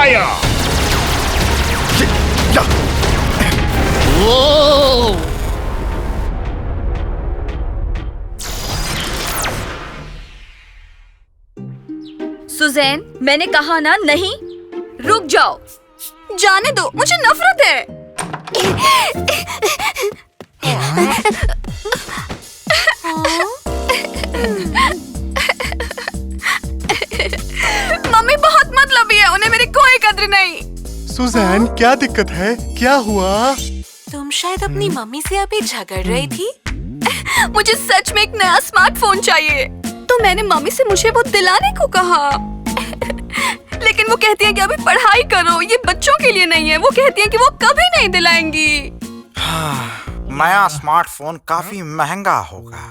Fire. Suzanne, मैंने कहा ना नहीं। रुक जाओ। जाने दो, मुझे नफरत है। मम्मी बहुत मतलबी है, उन्हें मेरी कोई कद्र नहीं। सुजैन, क्या दिक्कत है? क्या हुआ? तुम शायद अपनी मम्मी से अभी झगड़ रही थी। मुझे सच में एक नया स्मार्टफोन चाहिए, तो मैंने मम्मी से मुझे वो दिलाने को कहा। लेकिन वो कहती है कि अभी पढ़ाई करो, ये बच्चों के लिए नहीं है। वो कहती है कि वो कभी नहीं दिलाएंगी। नया स्मार्टफोन काफी महंगा होगा।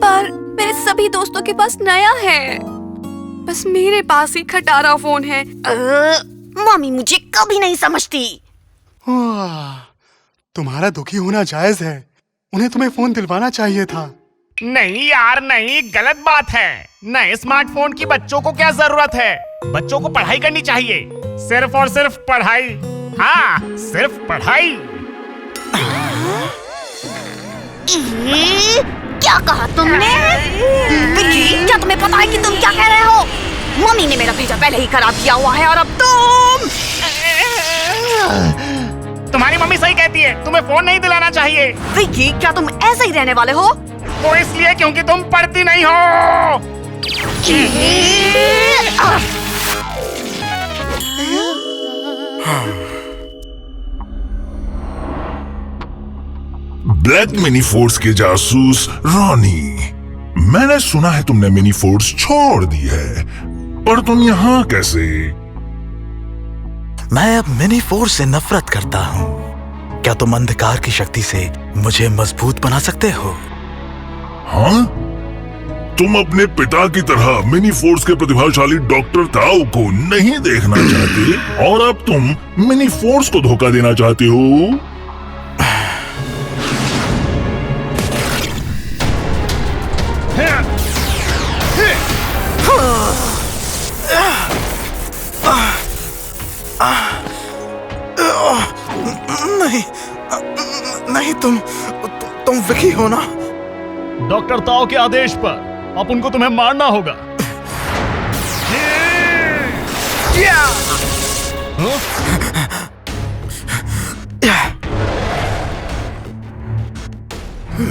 पर मेरे सभी दोस्तों के पास नया है, बस मेरे पास ही खटारा फोन है। मम्मी मुझे कभी नहीं समझती। तुम्हारा दुखी होना जायज है। उन्हें तुम्हें फोन दिलवाना चाहिए था। नहीं यार नहीं, गलत बात है। नए स्मार्टफोन की बच्चों को क्या जरूरत है? बच्चों को पढ़ाई करनी चाहिए, सिर्फ और सिर्फ पढ़ाई। हाँ, सिर्फ पढ़ाई। क्या कहा तुमने? विक्की, क्या तुम्हें पता है कि तुम क्या कह रहे हो? मम्मी ने मेरा भेजा पहले ही खराब किया हुआ है और अब तुम। तुम्हारी मम्मी सही कहती है, तुम्हें फोन नहीं दिलाना चाहिए। विक्की, क्या तुम ऐसे ही रहने वाले हो? वो इसलिए क्योंकि तुम पढ़ती नहीं हो। ब्लैक मिनी फोर्स के जासूस रॉनी, मैंने सुना है तुमने मिनी फोर्स छोड़ दी है, पर तुम यहाँ कैसे? मैं अब मिनी फोर्स से नफरत करता हूँ। क्या तुम अंधकार की शक्ति से मुझे मजबूत बना सकते हो? हाँ? तुम अपने पिता की तरह मिनी फोर्स के प्रतिभाशाली डॉक्टर ताओ को नहीं देखना चाहते और अब तुम मिनी फोर्स को धोखा देना चाहते हो? नहीं, नहीं, तुम विकी हो ना? डॉक्टर ताओ के आदेश पर अब उनको तुम्हें मारना होगा।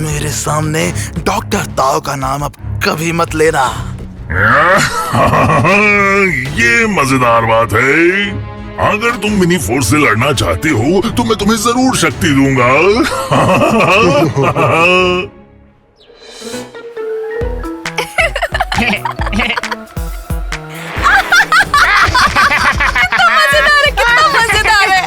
मेरे सामने डॉक्टर ताओ का नाम अब कभी मत लेना। ये मजेदार बात है। अगर तुम मिनी फोर्स से लड़ना चाहते हो तो मैं तुम्हें जरूर शक्ति दूंगा। कितना मजेदार है।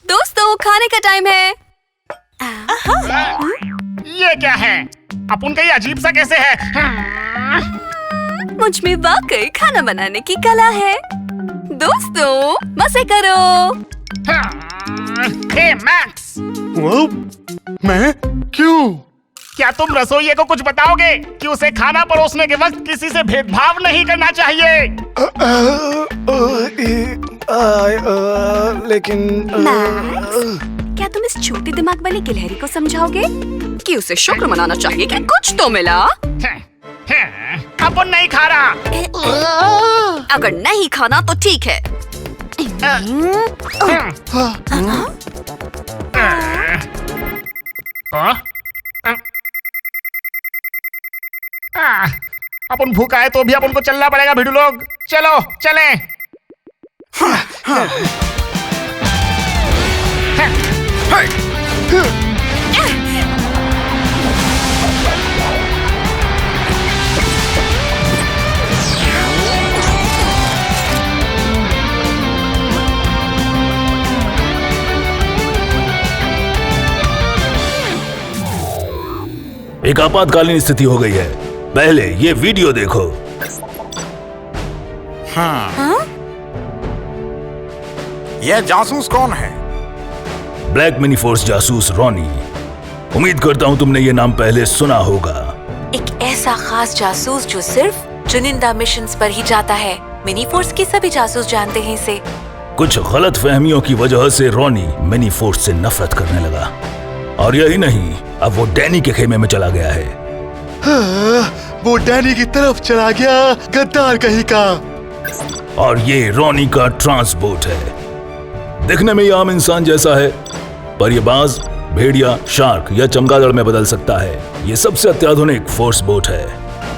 दोस्तों, खाने का टाइम है। ये क्या है? अपन का ये अजीब सा कैसे है? मुझ में वाकई खाना बनाने की कला है। दोस्तों, मजे करो। हे मैक्स, वो मैं क्यों? क्या तुम रसोइये को कुछ बताओगे कि उसे खाना परोसने के वक्त किसी से भेदभाव नहीं करना चाहिए? लेकिन क्या तुम इस छोटे दिमाग वाली गिलहरी को समझाओगे कि उसे शुक्र मनाना चाहिए कि कुछ तो मिला? अपन नहीं खा रहा। अगर नहीं खाना तो ठीक है। अपन भूखा है तो भी अपन को चलना पड़ेगा। भिड़ू लोग, चलो चलें। एक आपातकालीन स्थिति हो गई है। पहले ये वीडियो देखो। हाँ, ये जासूस कौन है? ब्लैक मिनी फोर्स जासूस रॉनी। उम्मीद करता हूँ तुमने ये नाम पहले सुना होगा। एक ऐसा खास जासूस जो सिर्फ चुनिंदा मिशंस पर ही जाता है। मिनी फोर्स के सभी जासूस जानते हैं इसे। कुछ गलत फहमियों की वजह से रॉनी मिनी फोर्स से नफरत करने लगा, और यही नहीं, अब वो डैनी के खेमे में चला गया है। वो डैनी की तरफ चला गया, गद्दार कहीं का। और ये रॉनी का ट्रांसपोर्ट है। दिखने में ये आम इंसान जैसा है, पर ये बाज, भेड़िया, शार्क या चमगादड़ में बदल सकता है। ये सबसे अत्याधुनिक फोर्स बोट है।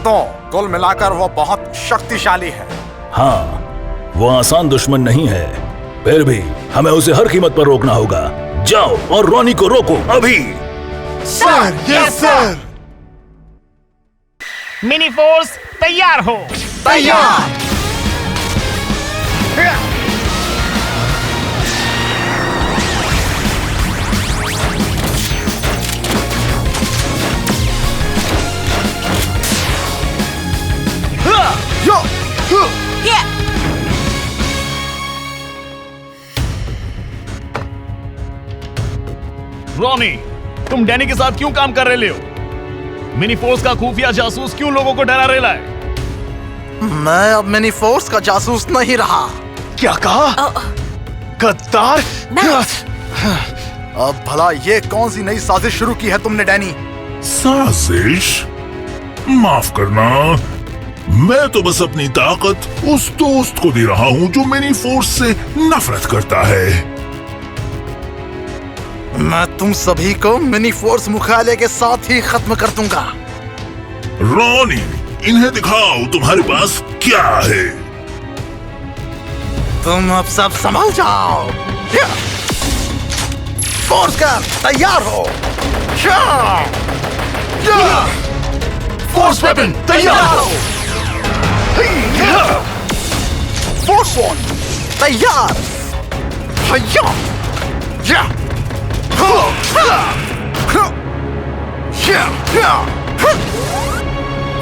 तो कुल मिलाकर वो बहुत शक्तिशाली है। हाँ, वो आसान दुश्मन नहीं है, फिर भी हमें उसे हर कीमत पर रोकना होगा। जाओ और रॉनी को रोको अभी। Sir, yes sir. Mini force तैयार हो। तैयार। रॉनी, तुम डैनी के साथ क्यों काम कर रहे हो? मिनी फोर्स का खुफिया जासूस क्यों लोगों को डरा रहा है? मैं अब मिनी फोर्स का जासूस नहीं रहा। क्या कहा? गद्दार? अब भला ये कौन सी नई साजिश शुरू की है तुमने डैनी? साजिश? माफ करना, मैं तो बस अपनी ताकत उस दोस्त को दे रहा हूँ जो मिनी फोर्स से नफरत करता है। मैं तुम सभी को मिनी फोर्स मुख्यालय के साथ ही खत्म कर दूंगा। रॉनी, इन्हें दिखाओ तुम्हारे पास क्या है। तुम अब सब संभल जाओ। फोर्स गन तैयार हो। फोर्स वेपन तैयार हो। फोर्स वॉन तैयार।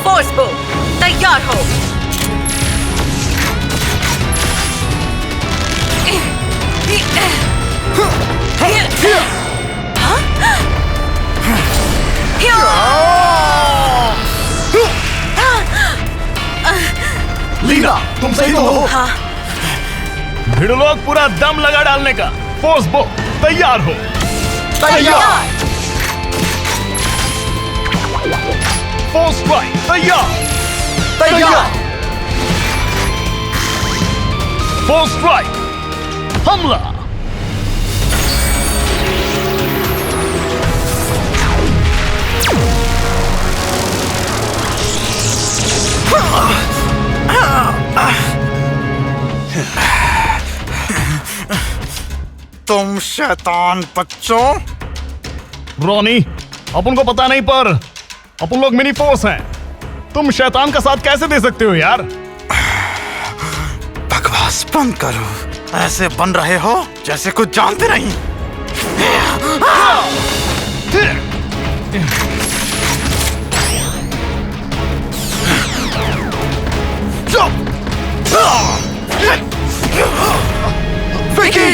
फोर्स बो तैयार हो। लीना, तुम सही तो हो। हाँ। भिड़ लोग पूरा दम लगा डालने का। फोर्स बो तैयार हो। तैयार। फोर्स स्ट्राइक तैयार। तैयार। फोर्स स्ट्राइक हमला। तुम शैतान बच्चों। रॉनी, अपन को पता नहीं पर अपन लोग मिनी फोर्स हैं। तुम शैतान का साथ कैसे दे सकते हो यार? बकवास बंद करो। ऐसे बन रहे हो जैसे कुछ जानते नहीं। विकी!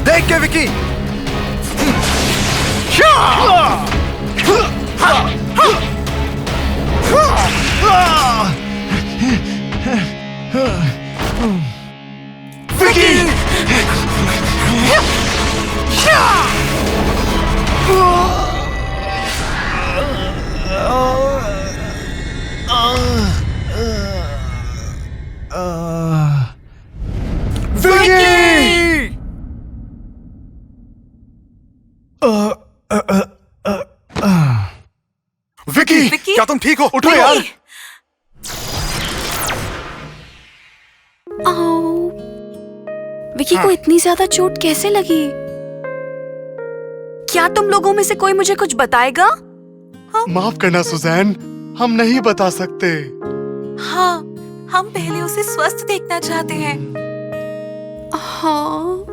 देख के विकी। विकी, क्या तुम ठीक हो? उठो यार। विकी को इतनी ज्यादा चोट कैसे लगी? क्या तुम लोगों में से कोई मुझे कुछ बताएगा? माफ करना सुजैन, हम नहीं बता सकते। हाँ, हम पहले उसे स्वस्थ देखना चाहते हैं। हाँ।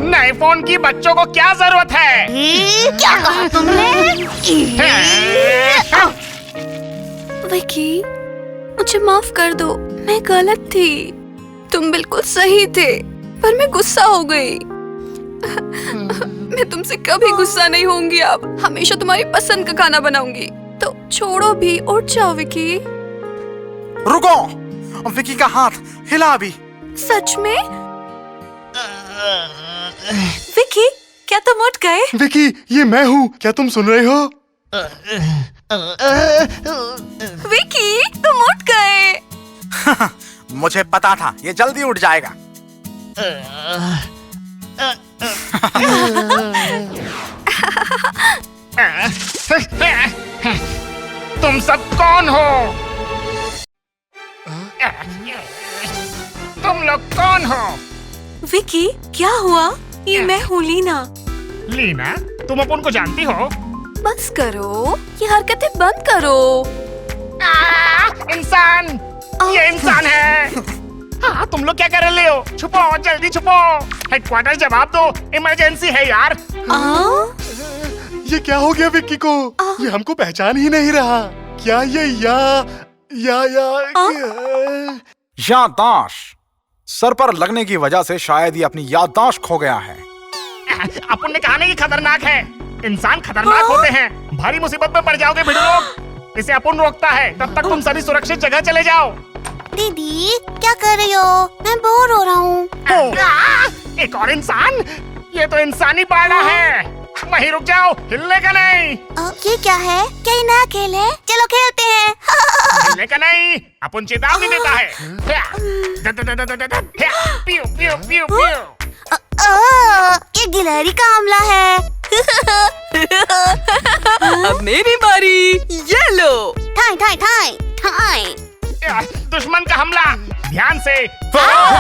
नए फोन की बच्चों को क्या जरूरत है? क्या कहा तुमने? विकी, मुझे माफ कर दो, मैं गलत थी। तुम बिल्कुल सही थे, पर मैं गुस्सा हो गई। मैं तुमसे कभी गुस्सा नहीं होंगी। अब हमेशा तुम्हारी पसंद का खाना बनाऊंगी। तो छोड़ो भी, उठ जाओ विकी। रुको, विकी का हाथ हिला अभी। सच में? विकी, क्या तुम उठ गए? विकी, ये मैं हूँ, क्या तुम सुन रहे हो? विकी, तुम उठ गए। मुझे पता था ये जल्दी उठ जाएगा। तुम सब कौन हो? तुम लोग कौन हो? विकी, क्या हुआ? ये मैं हूँ लीना। लीना, तुम अपन को जानती हो? बस करो, ये हरकतें बंद करो। इंसान, ये इंसान है। हाँ, तुम लोग क्या कर रहे हो? छुपो, जल्दी छुपो। हेडक्वार्टर जवाब दो, इमरजेंसी है यार। ये क्या हो गया विक्की को? ये हमको पहचान ही नहीं रहा। क्या ये याददाश्त सर पर लगने की वजह से शायद ये अपनी याददाश्त खो गया है। अपन ने कहा नहीं, ये खतरनाक है। इंसान खतरनाक होते हैं, भारी मुसीबत में पड़ जाओगे भिड़ो लोग। इसे अपन रोकता है, तब तक तुम सभी सुरक्षित जगह चले जाओ। दीदी, क्या कर रही हो? मैं बोर हो रहा हूँ। एक और इंसान? ये तो इंसानी पाड़ा है। वहीं रुक जाओ, हिलने का नहीं। ये क्या है? क्या ये नया खेल है? चलो खेलते हैं। हिलने का नहीं, अपन चेतावनी देता है। पियो पियो पियो पियो। ये गिलहरी का हमला है। अब मेरी बारी। ये लो। ठाई ठाई ठाई ठाई। दुश्मन का हमला, ध्यान से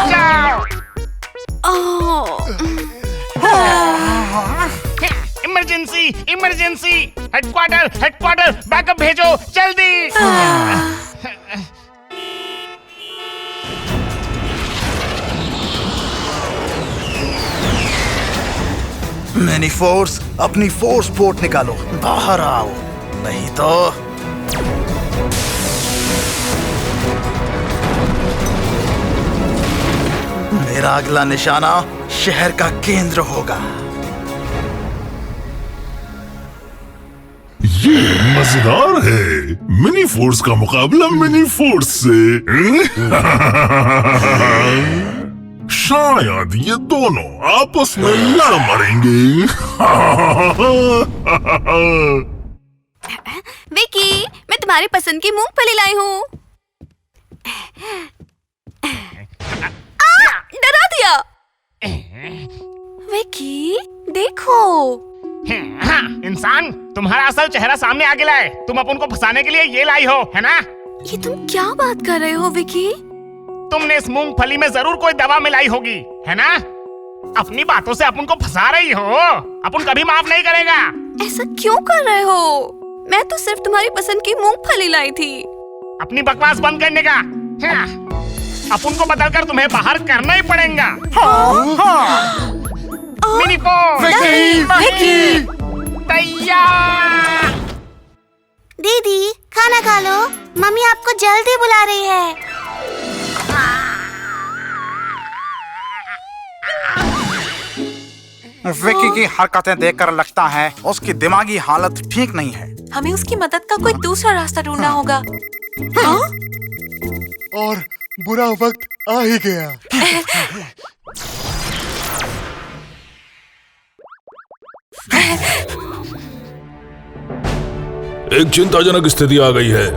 जाओ। Emergency, emergency. Headquarter, headquarter, backup भेजो जल्दी। मिनी फोर्स, अपनी फोर्स बोट निकालो, बाहर आओ, नहीं तो मेरा अगला निशाना शहर का केंद्र होगा। ये मजेदार है। मिनी फोर्स का मुकाबला मिनी फोर्स से। शायद ये दोनों आपस में लड़ मरेंगे। विकी, मैं तुम्हारी पसंद की मूंगफली लाई हूँ। डरा दिया। विकी, देखो। हाँ, इंसान, तुम्हारा असल चेहरा सामने आगे लाए। तुम अपन को फंसाने के लिए ये लाई हो, है ना? ये तुम क्या बात कर रहे हो विकी? तुमने इस मूंगफली में जरूर कोई दवा मिलाई होगी, है ना? अपनी बातों से अपन को फंसा रही हो। अपन कभी माफ नहीं करेगा। ऐसा क्यों कर रहे हो? मैं तो सिर्फ तुम्हारी पसंद की मूंगफली लाई थी। अपनी बकवास बंद करने का। हाँ, अपन को बदलकर तुम्हें बाहर करना ही पड़ेगा। मिनी फोर्स तैयार। दीदी, खाना खा लो, मम्मी आपको जल्दी बुला रही है। विकी की हरकतें देखकर लगता है उसकी दिमागी हालत ठीक नहीं है। हमें उसकी मदद का कोई दूसरा रास्ता ढूंढना होगा। और बुरा वक्त आ ही गया। एक चिंताजनक स्थिति आ गई है।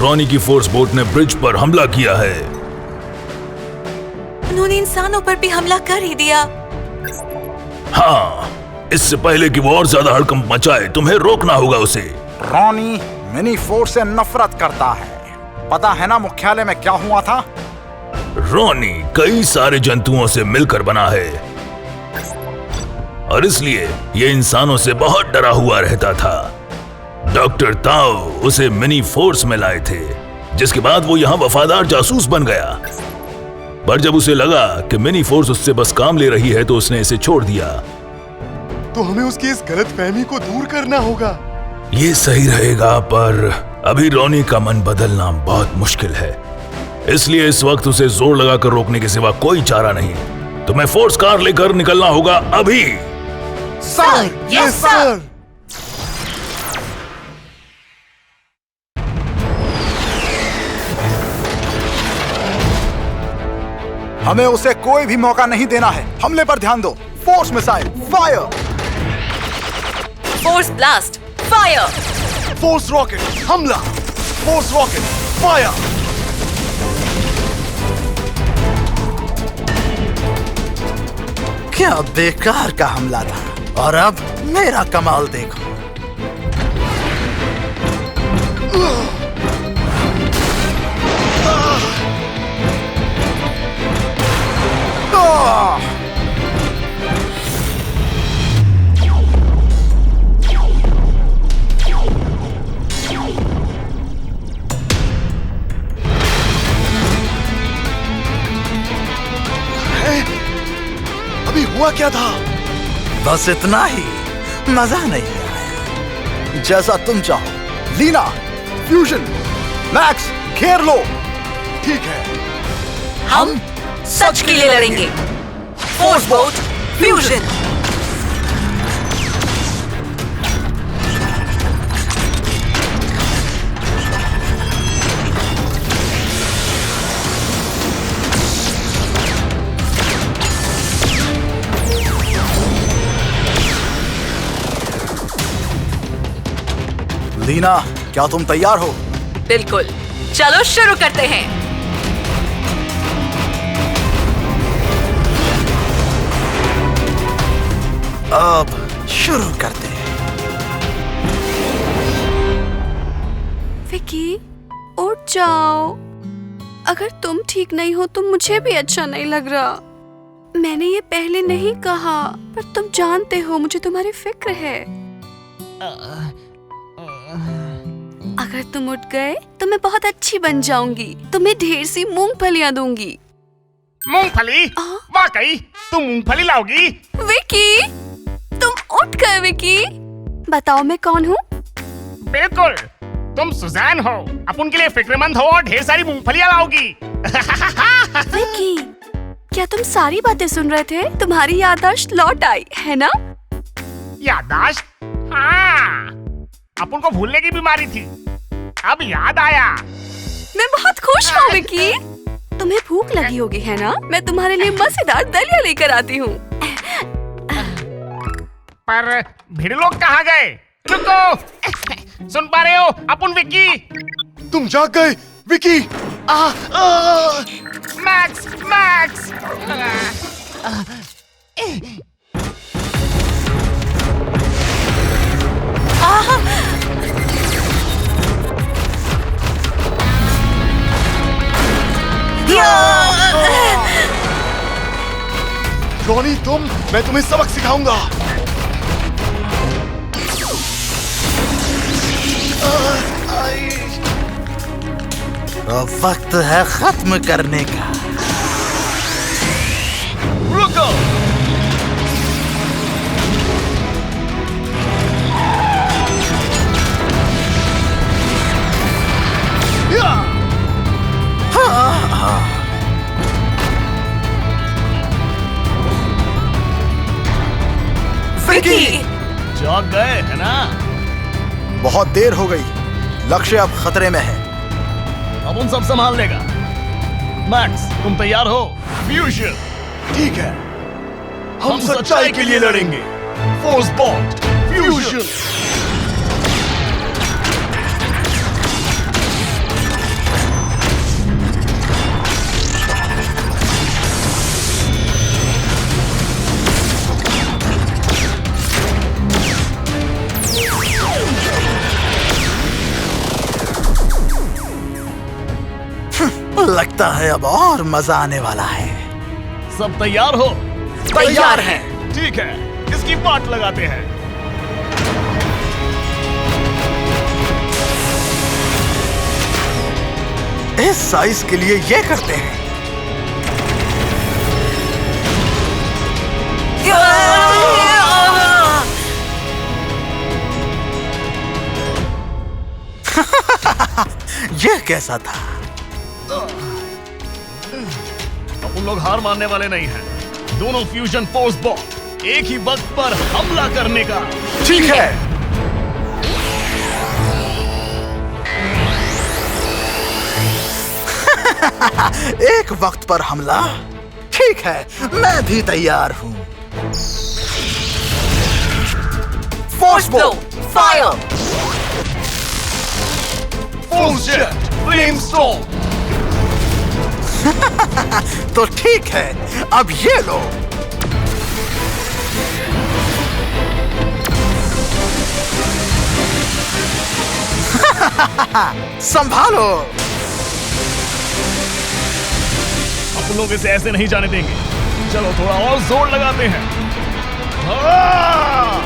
रॉनी की फोर्स बोट ने ब्रिज पर हमला किया है। उन्होंने इंसानों पर भी हमला कर ही दिया। हाँ, इससे पहले कि वो और ज्यादा हड़कंप मचाए, तुम्हें रोकना होगा उसे। रॉनी मिनी फोर्स से नफरत करता है। पता है ना मुख्यालय में क्या हुआ था? रॉनी कई सारे जंतुओं से मिलकर बना है और इसलिए ये इंसानों से बहुत डरा हुआ रहता था। डॉक्टर ताओ उसे मिनी फोर्स में लाए थे, जिसके बाद वो यहाँ वफादार जासूस बन गया। पर जब उसे लगा कि मिनी फोर्स उससे बस काम ले रही है तो उसने इसे छोड़ दिया। तो हमें उसकी इस गलतफहमी को दूर करना होगा। ये सही रहेगा, पर अभी रोनी का मन बदलना बहुत मुश्किल है, इसलिए इस वक्त उसे जोर लगाकर रोकने के सिवा कोई चारा नहीं। तुम्हें फोर्स कार लेकर निकलना होगा अभी। Sir, yes sir. हमें उसे कोई भी मौका नहीं देना है। हमले पर ध्यान दो। Force missile fire. Force blast fire. Force rocket हमला। Force rocket fire. क्या बेकार का हमला था, और अब मेरा कमाल देखो। अभी हुआ क्या था? बस इतना ही, मजा नहीं आया। जैसा तुम चाहो। लीना, फ्यूजन, मैक्स, घेर लो। ठीक है। हम सच के लिए लड़ेंगे। Force boat fusion. लीना, क्या तुम तैयार हो? बिल्कुल, चलो शुरू करते हैं। अब शुरू करते हैं। विकी, उठ जाओ। अगर तुम ठीक नहीं हो तो मुझे भी अच्छा नहीं लग रहा। मैंने ये पहले नहीं कहा, पर तुम जानते हो मुझे तुम्हारी फिक्र है। अगर तुम उठ गए तो मैं बहुत अच्छी बन जाऊंगी। तुम्हें ढेर सी मूंगफलियां दूंगी। मूंगफली? वाकई तुम मूंगफली लाओगी? विकी, तुम उठ गए। विकी, बताओ मैं कौन हूँ? बिल्कुल, तुम सुजैन हो। अपन के लिए फिक्रमंद हो और ढेर सारी मूंगफलियां लाओगी। विकी, क्या तुम सारी बातें सुन रहे थे? तुम्हारी याददाश्त लौट आई है ना? याददाश्त? हाँ, अपन को भूलने की बीमारी थी, अब याद आया। मैं बहुत खुश हूँ विकी। तुम्हें भूख लगी होगी है ना? मैं तुम्हारे लिए मजेदार दलिया लेकर आती हूँ। पर भीड़ लोग कहाँ गए? रुको, सुन पा रहे हो अपन विकी? तुम जाग गए विकी। Max, max. रोनी, मैं तुम्हें सबक सिखाऊंगा। अब वक्त है खत्म करने का। रुको। विकी, जाग गए है ना? बहुत देर हो गई। लक्ष्य अब खतरे में है। अब उन सब संभाल लेगा। मैक्स, तुम तैयार हो? फ्यूजन। ठीक है, हम सच्चाई के लिए लड़ेंगे। Force bot fusion. लगता है अब और मजा आने वाला है। सब तैयार हो? तैयार हैं। ठीक है, इसकी पार्ट लगाते हैं। इस साइज के लिए ये करते हैं। यह कैसा था? अब उन लोग हार मानने वाले नहीं हैं। दोनों फ्यूजन फोर्स बॉल एक ही वक्त पर हमला करने का। ठीक है। एक वक्त पर हमला? ठीक है, मैं भी तैयार हूँ। Force blow, fire! Force jet, flame storm! तो ठीक है, अब ये लो। संभालो। अब उन लोग इसे ऐसे नहीं जाने देंगे। चलो थोड़ा और जोर लगाते हैं। हाँ!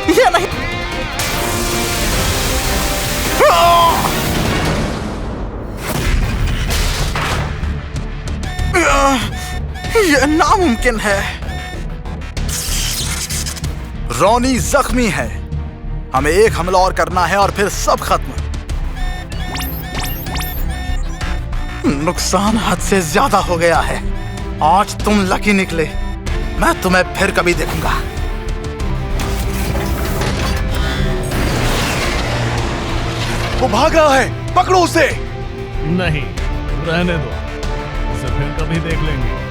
ये नहीं। ये नामुमकिन है। रॉनी जख्मी है। हमें एक हमला और करना है और फिर सब खत्म। नुकसान हद से ज्यादा हो गया है। आज तुम लकी निकले। मैं तुम्हें फिर कभी देखूंगा। वो भाग रहा है, पकड़ो उसे। नहीं, रहने दो, उसे फिर कभी देख लेंगे।